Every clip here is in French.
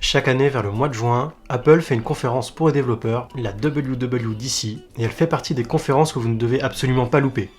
Chaque année, vers le mois de juin, Apple fait une conférence pour les développeurs, la WWDC, et elle fait partie des conférences que vous ne devez absolument pas louper.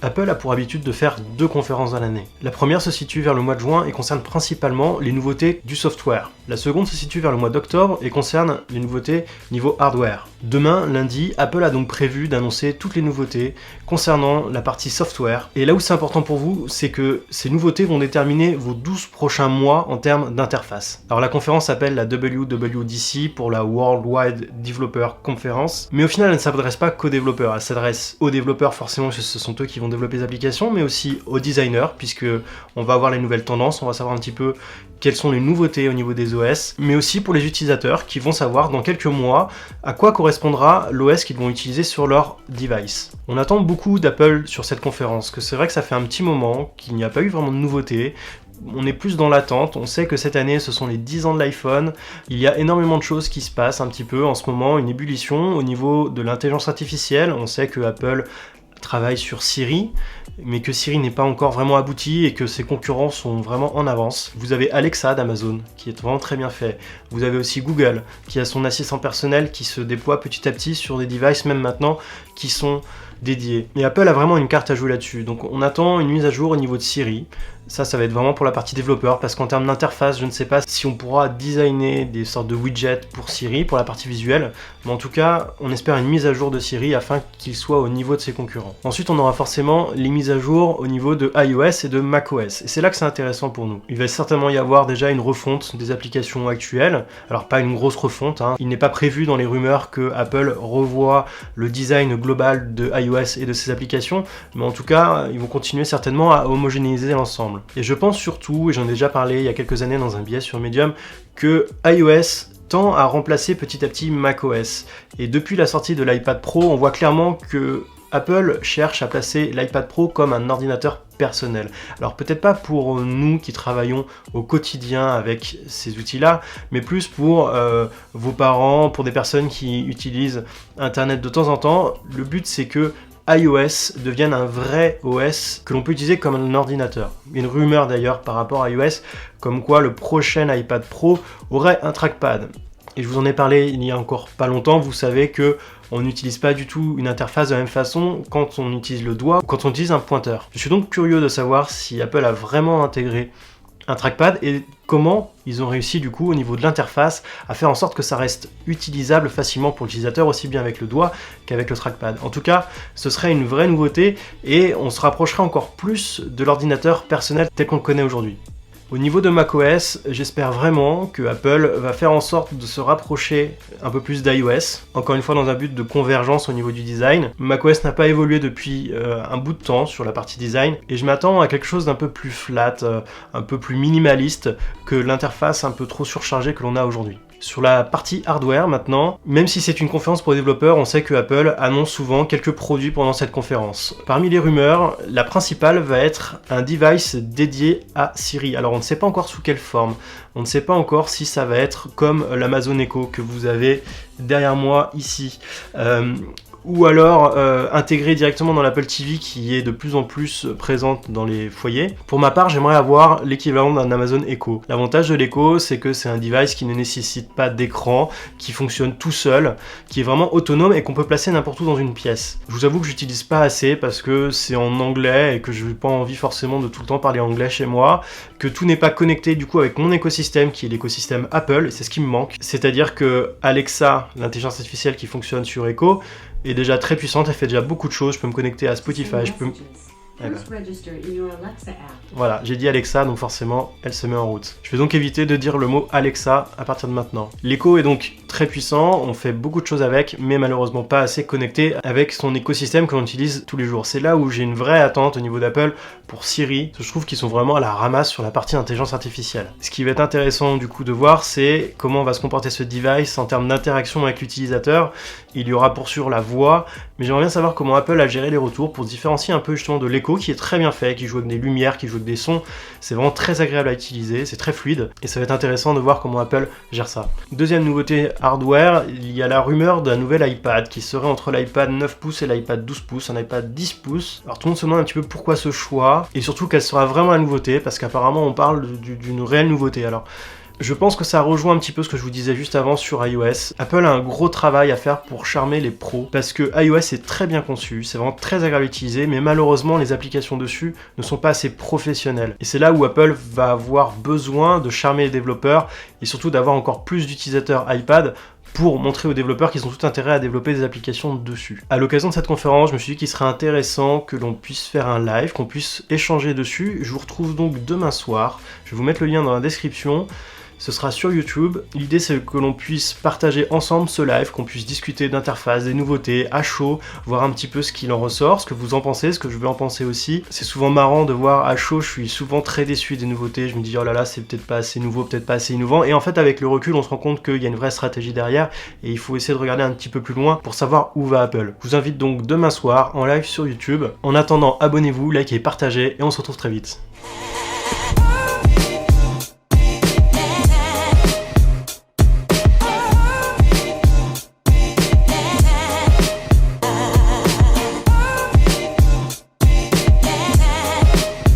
Apple a pour habitude de faire 2 conférences à l'année. La première se situe vers le mois de juin et concerne principalement les nouveautés du software. La seconde se situe vers le mois d'octobre et concerne les nouveautés niveau hardware. Demain, lundi, Apple a donc prévu d'annoncer toutes les nouveautés concernant la partie software. Et là où c'est important pour vous, c'est que ces nouveautés vont déterminer vos 12 prochains mois en termes d'interface. Alors la conférence s'appelle la WWDC pour la Worldwide Developer Conference, mais au final elle ne s'adresse pas qu'aux développeurs, elle s'adresse aux développeurs forcément parce que ce sont eux qui vont développer les applications, mais aussi aux designers puisque on va avoir les nouvelles tendances, on va savoir un petit peu quelles sont les nouveautés au niveau des OS, mais aussi pour les utilisateurs qui vont savoir dans quelques mois à quoi correspondra l'OS qu'ils vont utiliser sur leur device. On attend beaucoup d'Apple sur cette conférence, que c'est vrai que ça fait un petit moment qu'il n'y a pas eu vraiment de nouveautés. On est plus dans l'attente, on sait que cette année ce sont les 10 ans de l'iPhone, il y a énormément de choses qui se passent un petit peu en ce moment, une ébullition au niveau de l'intelligence artificielle, on sait que Apple travaille sur Siri, mais que Siri n'est pas encore vraiment abouti et que ses concurrents sont vraiment en avance. Vous avez Alexa d'Amazon, qui est vraiment très bien fait. Vous avez aussi Google, qui a son assistant personnel qui se déploie petit à petit sur des devices, même maintenant, qui sont dédiés. Et Apple a vraiment une carte à jouer là-dessus. Donc on attend une mise à jour au niveau de Siri. Ça va être vraiment pour la partie développeur, parce qu'en termes d'interface, je ne sais pas si on pourra designer des sortes de widgets pour Siri, pour la partie visuelle, mais en tout cas, on espère une mise à jour de Siri afin qu'il soit au niveau de ses concurrents. Ensuite, on aura forcément les mises à jour au niveau de iOS et de macOS, et c'est là que c'est intéressant pour nous. Il va certainement y avoir déjà une refonte des applications actuelles, alors pas une grosse refonte, Il n'est pas prévu dans les rumeurs que Apple revoie le design global de iOS et de ses applications, mais en tout cas, ils vont continuer certainement à homogénéiser l'ensemble. Et je pense surtout, et j'en ai déjà parlé il y a quelques années dans un billet sur Medium, que iOS tend à remplacer petit à petit macOS. Et depuis la sortie de l'iPad Pro, on voit clairement que Apple cherche à placer l'iPad Pro comme un ordinateur personnel. Alors peut-être pas pour nous qui travaillons au quotidien avec ces outils-là, mais plus pour vos parents, pour des personnes qui utilisent Internet de temps en temps. Le but c'est que iOS devienne un vrai OS que l'on peut utiliser comme un ordinateur. Il y a une rumeur d'ailleurs par rapport à iOS, comme quoi le prochain iPad Pro aurait un trackpad. Et je vous en ai parlé il y a encore pas longtemps, vous savez que on n'utilise pas du tout une interface de la même façon quand on utilise le doigt ou quand on utilise un pointeur. Je suis donc curieux de savoir si Apple a vraiment intégré un trackpad et comment ils ont réussi du coup au niveau de l'interface à faire en sorte que ça reste utilisable facilement pour l'utilisateur aussi bien avec le doigt qu'avec le trackpad. En tout cas, ce serait une vraie nouveauté et on se rapprocherait encore plus de l'ordinateur personnel tel qu'on le connaît aujourd'hui. Au niveau de macOS, j'espère vraiment que Apple va faire en sorte de se rapprocher un peu plus d'iOS, encore une fois dans un but de convergence au niveau du design. macOS n'a pas évolué depuis un bout de temps sur la partie design, et je m'attends à quelque chose d'un peu plus flat, un peu plus minimaliste que l'interface un peu trop surchargée que l'on a aujourd'hui. Sur la partie hardware maintenant, même si c'est une conférence pour les développeurs, on sait que Apple annonce souvent quelques produits pendant cette conférence. Parmi les rumeurs, la principale va être un device dédié à Siri. Alors on ne sait pas encore sous quelle forme, on ne sait pas encore si ça va être comme l'Amazon Echo que vous avez derrière moi ici. Ou alors intégré directement dans l'Apple TV qui est de plus en plus présente dans les foyers. Pour ma part, j'aimerais avoir l'équivalent d'un Amazon Echo. L'avantage de l'Echo, c'est que c'est un device qui ne nécessite pas d'écran, qui fonctionne tout seul, qui est vraiment autonome et qu'on peut placer n'importe où dans une pièce. Je vous avoue que j'utilise pas assez parce que c'est en anglais et que je n'ai pas envie forcément de tout le temps parler anglais chez moi, que tout n'est pas connecté du coup avec mon écosystème qui est l'écosystème Apple, et c'est ce qui me manque. C'est-à-dire que Alexa, l'intelligence artificielle qui fonctionne sur Echo, est déjà très puissante, elle fait déjà beaucoup de choses, je peux me connecter à Spotify, je peux... Voilà, j'ai dit Alexa, donc forcément, elle se met en route. Je vais donc éviter de dire le mot Alexa à partir de maintenant. L'Echo est donc très puissant, on fait beaucoup de choses avec, mais malheureusement pas assez connecté avec son écosystème que l'on utilise tous les jours. C'est là où j'ai une vraie attente au niveau d'Apple pour Siri. Je trouve qu'ils sont vraiment à la ramasse sur la partie intelligence artificielle. Ce qui va être intéressant du coup de voir, c'est comment va se comporter ce device en termes d'interaction avec l'utilisateur. Il y aura pour sûr la voix, mais j'aimerais bien savoir comment Apple a géré les retours pour se différencier un peu justement de l'écho qui est très bien fait, qui joue avec des lumières, qui joue avec des sons. C'est vraiment très agréable à utiliser, c'est très fluide et ça va être intéressant de voir comment Apple gère ça. Deuxième nouveauté hardware, il y a la rumeur d'un nouvel iPad qui serait entre l'iPad 9 pouces et l'iPad 12 pouces, un iPad 10 pouces. Alors tout le monde se demande un petit peu pourquoi ce choix et surtout quelle sera vraiment la nouveauté parce qu'apparemment on parle d'une réelle nouveauté. Alors je pense que ça rejoint un petit peu ce que je vous disais juste avant sur iOS. Apple a un gros travail à faire pour charmer les pros, parce que iOS est très bien conçu, c'est vraiment très agréable à utiliser, mais malheureusement les applications dessus ne sont pas assez professionnelles. Et c'est là où Apple va avoir besoin de charmer les développeurs, et surtout d'avoir encore plus d'utilisateurs iPad, pour montrer aux développeurs qu'ils ont tout intérêt à développer des applications dessus. À l'occasion de cette conférence, je me suis dit qu'il serait intéressant que l'on puisse faire un live, qu'on puisse échanger dessus. Je vous retrouve donc demain soir, je vais vous mettre le lien dans la description. Ce sera sur YouTube. L'idée c'est que l'on puisse partager ensemble ce live, qu'on puisse discuter d'interface, des nouveautés, à chaud, voir un petit peu ce qu'il en ressort, ce que vous en pensez, ce que je vais en penser aussi. C'est souvent marrant de voir à chaud, je suis souvent très déçu des nouveautés, je me dis oh là là c'est peut-être pas assez nouveau, peut-être pas assez innovant, et en fait avec le recul on se rend compte qu'il y a une vraie stratégie derrière, et il faut essayer de regarder un petit peu plus loin pour savoir où va Apple. Je vous invite donc demain soir en live sur YouTube. En attendant, abonnez-vous, likez, partagez, et on se retrouve très vite.